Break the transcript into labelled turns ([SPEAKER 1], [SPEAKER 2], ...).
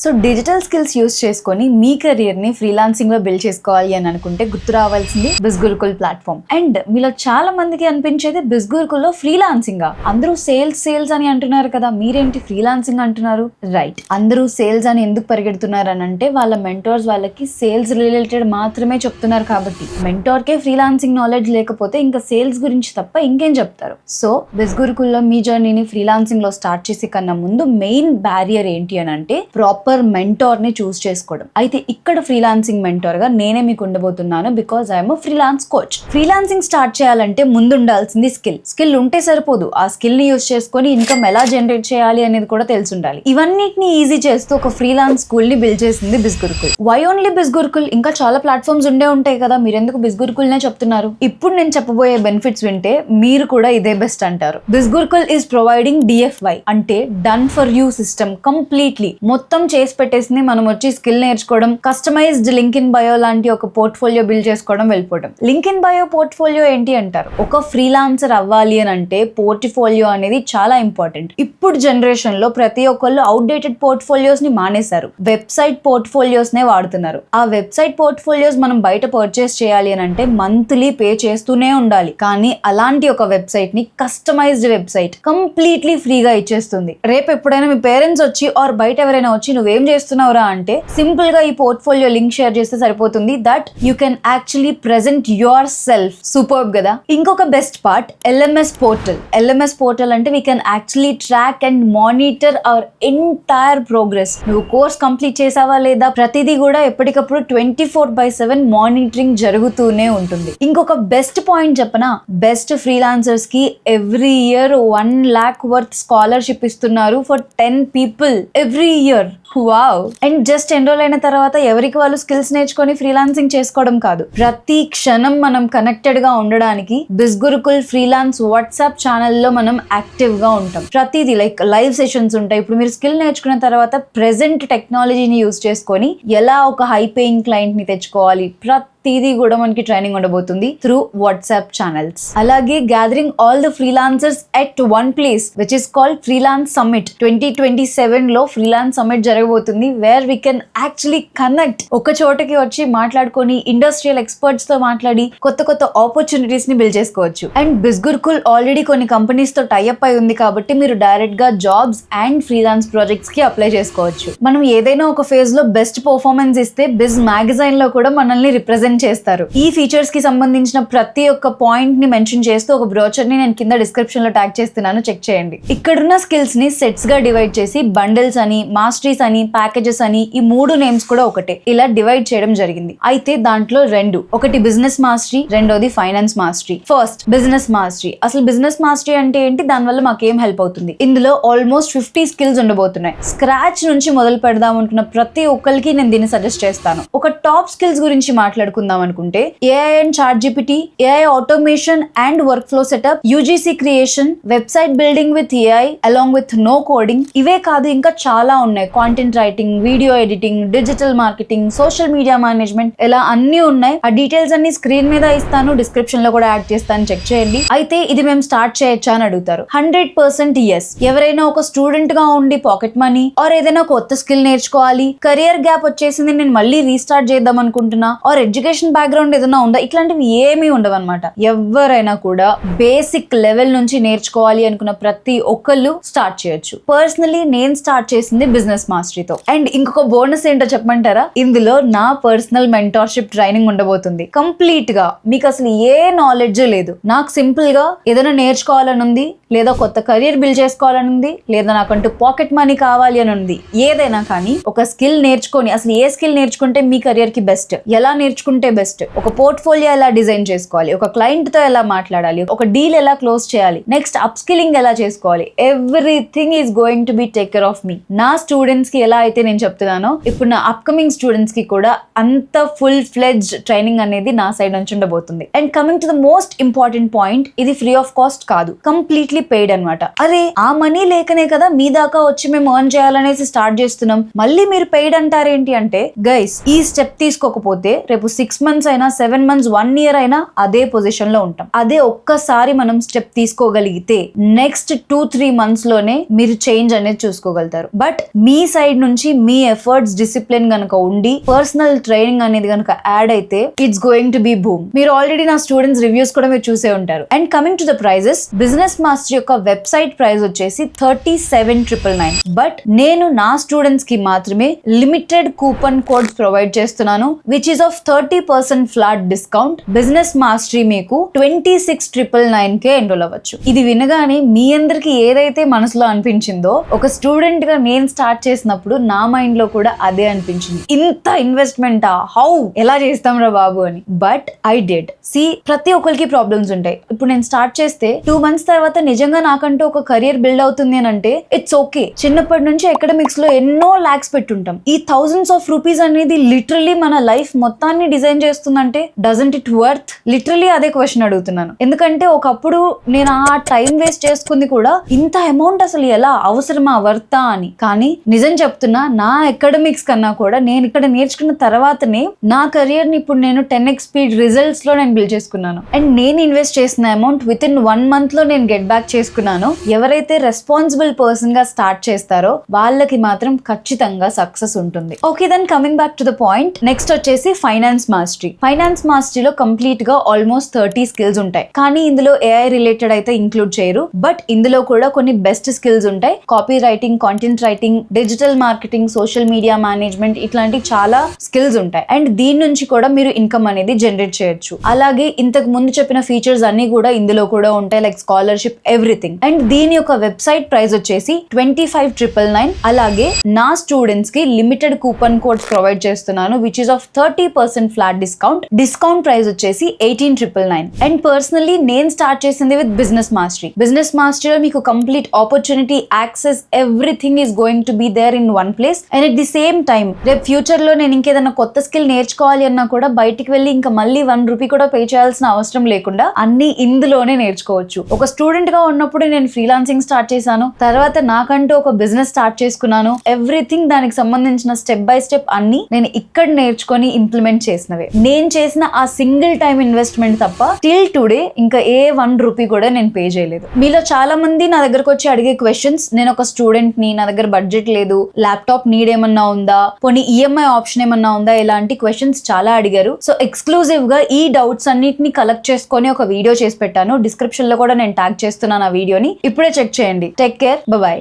[SPEAKER 1] So digital skills use చేసుకొని మీ career ని freelancing లో బిల్డ్ చేసుకోవాలి అని అనుకుంటే గుర్తు రావాల్సింది బిజ్గురుకుల్ ప్లాట్ఫామ్. అండ్ మీలో చాలా మందికి అనిపించేది బిజ్గురుకుల్ లో ఫ్రీలాన్సింగ్ అందరూ సేల్స్ అని అంటున్నారు కదా, మీరేంటి ఫ్రీలాన్సింగ్ అంటున్నారు? రైట్, అందరూ సేల్స్ అని ఎందుకు పరిగెడుతున్నారు అని అంటే వాళ్ళ మెంటోర్స్ వాళ్ళకి సేల్స్ రిలేటెడ్ మాత్రమే చెప్తున్నారు కాబట్టి. మెంటోర్ కే ఫ్రీలాన్సింగ్ నాలెడ్జ్ లేకపోతే ఇంకా సేల్స్ గురించి తప్ప ఇంకేం చెప్తారు? సో బిజ్గురుకుల్ లో మీ జర్నీని ఫ్రీలాన్సింగ్ లో స్టార్ట్ చేసే కన్నా ముందు మెయిన్ బ్యారియర్ ఏంటి అని అంటే ప్రాపర్ మెంటోర్ ని చూస్ చేసుకోవడం. అయితే ఇక్కడ ఫ్రీలాన్సింగ్ మెంటోర్ గా నేనే మీకు ఉండబోతున్నాను, because I'm freelance coach. Freelancing start చేయాలంటే ముందు ఉండాల్సింది స్కిల్ ఉంటే సరిపోదు, ఆ స్కిల్ ని యూస్ చేసుకొని ఇన్కమ్ ఎలా జనరేట్ చేయాలి అనేది కూడా తెలిసి ఉండాలి. ఇవన్నిటిని ఈజీ చేస్తూ ఒక ఫ్రీలాన్స్ స్కూల్ ని బిల్డ్ చేసింది బిజ్గురుకుల్. Why only బిజ్గురుకుల్? ఇంకా చాలా ప్లాట్ఫామ్స్ ఉండే ఉంటాయి కదా, మీరెందుకు బిజ్గురుకుల్ నే చెప్తున్నారు? ఇప్పుడు నేను చెప్పబోయే బెనిఫిట్స్ వింటే మీరు కూడా ఇదే బెస్ట్ అంటారు. బిజ్గురుకుల్ ఈస్ ప్రొవైడింగ్ DFY అంటే done for you system. Completely మొత్తం చేసి పెట్టేసింది, మనం వచ్చి స్కిల్ నేర్చుకోవడం, కస్టమైజ్డ్ లింక్ ఇన్ బయో లాంటి ఒక పోర్ట్ఫోలియో బిల్డ్ చేసుకోవడం, వెళ్ళిపోవడం. లింక్ ఇన్ బయో పోర్ట్ఫోలియో ఏంటి అంటారు? ఒక ఫ్రీలాన్సర్ అవ్వాలి అని అంటే పోర్ట్ఫోలియో అనేది చాలా ఇంపార్టెంట్. ఇప్పుడు జనరేషన్ లో ప్రతి ఒక్కళ్ళు అవుట్డేటెడ్ పోర్ట్ఫోలియోస్ ని మానేశారు, వెబ్సైట్ పోర్ట్ఫోలియోస్ నే వాడుతున్నారు. ఆ వెబ్సైట్ పోర్ట్ఫోలియోస్ మనం బయట పర్చేస్ చేయాలి అని అంటే మంత్లీ పే చేస్తూనే ఉండాలి. కానీ అలాంటి ఒక వెబ్సైట్ ని కస్టమైజ్డ్ వెబ్సైట్ కంప్లీట్లీ ఫ్రీగా ఇచ్చేస్తుంది. రేపు ఎప్పుడైనా మీ పేరెంట్స్ వచ్చి ఆర్ బయట ఎవరైనా వచ్చి నువ్వేం చేస్తున్నావురా అంటే సింపుల్ గా ఈ పోర్ట్ఫోలియో లింక్ షేర్ చేస్తే సరిపోతుంది, that you can actually present yourself. Superb కదా. ఇంకొక best part LMS portal. LMS portal అంటే we can actually track and monitor our entire progress. నువ్వు కోర్స్ కంప్లీట్ చేసావా లేదా ప్రతిదీ కూడా ఎప్పటికప్పుడు 24/7 మానిటరింగ్ జరుగుతూనే ఉంటుంది. ఇంకొక బెస్ట్ పాయింట్ చెప్పనా, బెస్ట్ ఫ్రీలాన్సర్స్ కి every year 1 lakh worth scholarship ఇస్తున్నారు for 10 people every year. Wow. And just enroll అయిన తర్వాత ఎవరికి వాళ్ళు స్కిల్స్ నేర్చుకొని ఫ్రీలాన్సింగ్ చేసుకోవడం కాదు, ప్రతి క్షణం మనం కనెక్టెడ్ గా ఉండడానికి బిజ్గురుకుల్ ఫ్రీలాన్స్ వాట్సాప్ ఛానల్లో మనం యాక్టివ్ గా ఉంటాం. ప్రతిదీ లైక్ లైవ్ సెషన్స్ ఉంటాయి. ఇప్పుడు మీరు స్కిల్ నేర్చుకున్న తర్వాత ప్రెజెంట్ టెక్నాలజీని యూజ్ చేసుకొని ఎలా ఒక హై పేయింగ్ క్లయింట్ ని తెచ్చుకోవాలి, ప్రతిదీ కూడా మనకి ట్రైనింగ్ ఉండబోతుంది త్రూ వాట్సాప్ ఛానల్స్. అలాగే gathering all the freelancers at one place which is called freelance summit. 2027 లో ఫ్రీలాన్స్ సమ్మిట్ జరగబోతుంది, where we can actually connect. ఒక చోటకి వచ్చి మాట్లాడుకొని ఇండస్ట్రియల్ ఎక్స్పర్ట్స్ తో మాట్లాడి కొత్త కొత్త ఆపర్చునిటీస్ ని బిల్డ్ చేసుకోవచ్చు. అండ్ బిజ్గురుకుల్ ఆల్రెడీ కొన్ని కంపెనీస్ తో టైఅప్ అయి ఉంది కాబట్టి మీరు డైరెక్ట్ గా జాబ్స్ అండ్ ఫ్రీలాన్స్ ప్రాజెక్ట్స్ కి అప్లై చేసుకోవచ్చు. మనం ఏదైనా ఒక ఫేజ్ లో బెస్ట్ పర్ఫార్మెన్స్ ఇస్తే బిజ్ మ్యాగజైన్ లో కూడా మనల్ని రిప్రజెంట్ చేస్తారు. ఈ ఫీచర్స్ కి సంబంధించిన ప్రతి ఒక్క పాయింట్ ని మెన్షన్ చేస్తూ ఒక బ్రోచర్ ని నేను కింద డిస్క్రిప్షన్ లో ట్యాగ్ చేస్తున్నాను, చెక్ చేయండి. ఇక్కడున్న స్కిల్స్ ని సెట్స్ గా డివైడ్ చేసి బండిల్స్ అని, మాస్టరీస్ అని, ప్యాకేజెస్ అని, ఈ 3 నేమ్స్ కూడా ఒకటే ఇలా డివైడ్ చేయడం జరిగింది. అయితే దాంట్లో 2, ఒకటి బిజినెస్ మాస్టరీ, రెండోది finance mastery. First business mastery. అసలు బిజినెస్ మాస్టరీ అంటే ఏంటి, దానివల్ల మాకేం హెల్ప్ అవుతుంది? ఇందులో ఆల్మోస్ట్ 50 స్కిల్స్ ఉండబోతున్నాయి. స్క్రాచ్ నుంచి మొదలు పెడదాం అనుకున్న ప్రతి ఒక్కరికి నేను దీన్ని సజెస్ట్ చేస్తాను. ఒక టాప్ స్కిల్స్ గురించి మాట్లాడుకుందాం అనుకుంటే AI and ChatGPT, AI automation and workflow setup, UGC creation, website building with AI along with no coding. ఇవే కాదు ఇంకా చాలా ఉన్నాయి. Content writing, video editing, digital marketing, social media management, ఇలా అన్ని ఉన్నాయి. ఆ డీటెయిల్స్ అన్ని స్క్రీన్ మీద ఇస్తాను, డిస్క్రిప్షన్ లో కూడా యాడ్ చేస్తాను, చెక్ చేయండి. అయితే ఇది మేము స్టార్ట్ చేయొచ్చా అని అడుగుతారు. 100% yes. ఎవరైనా ఒక స్టూడెంట్ గా ఉండి పాకెట్ మనీ ఆర్ ఏదైనా కొత్త స్కిల్ నేర్చుకోవాలి, కెరియర్ గ్యాప్ వచ్చేసింది, నేను మళ్ళీ రీస్టార్ట్ చేద్దాం అనుకుంటున్నా, ఆర్ ఎడ్యుకేషన్ బ్యాక్గ్రౌండ్ ఏదైనా ఉందా, ఇట్లాంటివి ఏమీ ఉండవు అనమాట. ఎవరైనా కూడా బేసిక్ లెవెల్ నుంచి నేర్చుకోవాలి అనుకున్న ప్రతి ఒక్కళ్ళు స్టార్ట్ చేయొచ్చు. పర్సనలీ నేను స్టార్ట్ చేసింది బిజినెస్ మాస్టరీతో. అండ్ ఇంకొక బోనస్ ఏంటో చెప్పమంటారా, ఇందులో నా పర్సనల్ మెంటర్షిప్ ట్రైనింగ్ ఉండబోతుంది. కంప్లీట్ గా మీకు అసలు ఏ నాలెడ్జ్ లేదు, నాకు సింపుల్ గా ఏదైనా నేర్చుకోవాలని ఉంది, లేదా కొత్త కెరియర్ బిల్డ్ చేసుకోవాలని ఉంది, లేదా నాకంటూ పాకెట్ మనీ కావాలి అని ఉంది, ఏదైనా కానీ ఒక స్కిల్ నేర్చుకొని, అసలు ఏ స్కిల్ నేర్చుకుంటే మీ కెరియర్ కి బెస్ట్, ఎలా నేర్చుకుంటే బెస్ట్, ఒక పోర్ట్ఫోలియో ఎలా డిజైన్ చేసుకోవాలి, ఒక క్లయింట్ తో ఎలా మాట్లాడాలి, ఒక డీల్ ఎలా క్లోజ్ చేయాలి, నెక్స్ట్ అప్ స్కిల్లింగ్ ఎలా చేసుకోవాలి, everything is going to be take care of మీ. నా స్టూడెంట్స్ కి ఎలా అయితే నేను చెప్తున్నానో, ఇప్పుడు నా అప్కమింగ్ స్టూడెంట్స్ కి కూడా అంత ఫుల్ ఫ్లెడ్జ్డ్ ట్రైనింగ్ అనేది నా సైడ్ నుంచి ఉండబోతుంది. And coming to the most important point, ఇది ఫ్రీ ఆఫ్ కాస్ట్ కాదు, కంప్లీట్లీ పెయిడ్ అనమాట. అరే ఆ మనీ లేకనే కదా మీ దాకా వచ్చి మేము ఎర్న్ చేయాలనేసి స్టార్ట్ చేస్తున్నాం, మళ్ళీ మీరు పెయిడ్ అంటారేంటి అంటే, గైస్ ఈ స్టెప్ తీసుకోకపోతే రేపు 6 6 months అయినా 7 months 1 year అయినా అదే పొజిషన్ లో ఉంటాం. అదే ఒక్కసారి మనం స్టెప్ తీసుకోగలిగితే నెక్స్ట్ 2-3 months లోనే మీరు చేంజ్ అనేది చూసుకోగలుగుతారు. బట్ మీ సైడ్ నుంచి మీ ఎఫర్ట్స్ డిసిప్లిన్ గనక ఉండి పర్సనల్ ట్రైనింగ్ అనేది గనక యాడ్ అయితే it's going to be boom. మీరు ఆల్రెడీ నా స్టూడెంట్స్ రివ్యూస్ కూడా మీరు చూసే ఉంటారు. And coming to the prices, business master యొక్క వెబ్సైట్ ప్రైస్ వచ్చేసి 37,999. బట్ నేను నా స్టూడెంట్స్ కి మాత్రమే లిమిటెడ్ కూపన్ కోడ్స్ ప్రొవైడ్ చేస్తున్నాను which is of 30% flat discount. Business mastery మీకు 26,999 కే ఎన్రోల్ అవ్వచ్చు. ఇది వినగానే మీ అందరికి ఏదైతే మనసులో అనిపించిందో, ఒక స్టూడెంట్ గా నేను స్టార్ట్ చేసినప్పుడు నా మైండ్ లో కూడా అదే అనిపించింది. ఇంత ఇన్వెస్ట్మెంటా, హౌ, ఎలా చేస్తాం రా బాబు అని. But I did. సి, ప్రతి ఒక్కరికి ప్రాబ్లమ్స్ ఉంటాయి. ఇప్పుడు నేను స్టార్ట్ చేస్తే 2 months తర్వాత నిజంగా నాకంటూ ఒక కెరియర్ బిల్డ్ అవుతుంది అని అంటే ఇట్స్ ఓకే. చిన్నప్పటి నుంచి ఎకడమిక్స్ లో ఎన్నో లాక్స్ పెట్టుంటాం. ఈ thousands of rupees అనేది లిటరల్లీ మన లైఫ్ మొత్తాన్ని డిజైన్ చేస్తుందంటే డజంట్ ఇట్ వర్త్? లిటరల్లీ అదే క్వశ్చన్ అడుగుతున్నాను. ఎందుకంటే ఒకప్పుడు నేను ఆ టైం వేస్ట్ చేసుకుంది కూడా ఇంత అమౌంట్ అసలు ఎలా అవసరమా, వర్తా అని. కానీ నిజం చెప్తున్నా, నా అకాడమిక్స్ కన్నా కూడా నేను ఇక్కడ నేర్చుకున్న తర్వాతనే నా కెరియర్ ని ఇప్పుడు నేను 10x స్పీడ్ రిజల్ట్స్ లో నేను బిల్డ్ చేసుకున్నాను. అండ్ నేను ఇన్వెస్ట్ చేసిన అమౌంట్ విత్ ఇన్ 1 month లో నేను గెట్ బ్యాక్ చేసుకున్నాను. ఎవరైతే రెస్పాన్సిబుల్ పర్సన్ గా స్టార్ట్ చేస్తారో వాళ్ళకి మాత్రం ఖచ్చితంగా సక్సెస్ ఉంటుంది. Okay, then coming back to the point, next వచ్చేసి ఫైనాన్స్ మాస్టరీ. ఫైనాన్స్ మాస్టరీలో కంప్లీట్ గా ఆల్మోస్ట్ 30 స్కిల్స్ ఉంటాయి. కానీ ఇందులో AI రిలేటెడ్ అయితే ఇంక్లూడ్ చేయరు. బట్ ఇందులో కూడా కొన్ని బెస్ట్ స్కిల్స్ ఉంటాయి. Copywriting, content writing, digital marketing, social media management, ఇట్లాంటి చాలా స్కిల్స్ ఉంటాయి. అండ్ దీని నుంచి కూడా మీరు ఇన్కమ్ అనేది జనరేట్ చేయొచ్చు. అలాగే ఇంతకు ముందు చెప్పిన ఫీచర్స్ అన్ని కూడా ఇందులో కూడా ఉంటాయి, లైక్ స్కాలర్షిప్, ఎవ్రీథింగ్. అండ్ దీని యొక్క వెబ్సైట్ ప్రైస్ వచ్చేసి 25,999. అలాగే నా స్టూడెంట్స్ కి లిమిటెడ్ కూపన్ కోడ్స్ ప్రొవైడ్ చేస్తున్నాను which is of 30% flat discount. Discount price వచ్చేసి 18,999. అండ్ పర్సనల్లీ నేను స్టార్ట్ చేసింది విత్ బిజినెస్ మాస్టరీ. బిజినెస్ మాస్టరీలో మీకు complete opportunity, access, everything is going to be there in one place. And at the same time రేపు future లో నేను ఇంకేదైనా కొత్త స్కిల్ నేర్చుకోవాలి అన్నా కూడా బయటికి వెళ్ళి ఇంకా మళ్ళీ 1 రూపీ కూడా పే చేయాల్సిన అవసరం లేకుండా అన్ని ఇందులోనే నేర్చుకోవచ్చు. ఒక స్టూడెంట్ గా ఉన్నప్పుడు నేను ఫ్రీలాన్సింగ్ స్టార్ట్ చేశాను, తర్వాత నాకంటూ ఒక బిజినెస్ స్టార్ట్ చేసుకున్నాను. ఎవ్రీథింగ్ దానికి సంబంధించిన స్టెప్ బై స్టెప్ అన్ని నేను ఇక్కడ నేర్చుకొని ఇంప్లిమెంట్ చేసినవే. నేను చేసిన ఆ సింగిల్ టైం ఇన్వెస్ట్మెంట్ తప్ప టిల్ టుడే ఇంకా ఏ 1 రూపీ కూడా నేను పే చేయలేదు. మీలో చాలా మంది నా దగ్గరకు వచ్చి అడిగే క్వశ్చన్స్, నేను ఒక స్టూడెంట్ ని, నా దగ్గర బడ్జెట్ లేదు, ల్యాప్టాప్ నీడ్ ఏమన్నా ఉందా, పోనీ ఈఎంఐ ఆప్షన్ ఏమన్నా ఉందా, ఇలాంటి క్వశ్చన్స్ చాలా అడిగారు. సో ఎక్స్క్లూజివ్ గా ఈ డౌట్స్ అన్నిటిని కలెక్ట్ చేసుకొని ఒక వీడియో చేసి పెట్టాను. డిస్క్రిప్షన్ లో కూడా నేను ట్యాగ్ చేస్తున్నాను ఆ వీడియోని. ఇప్పుడే చెక్ చేయండి. Take care, bye.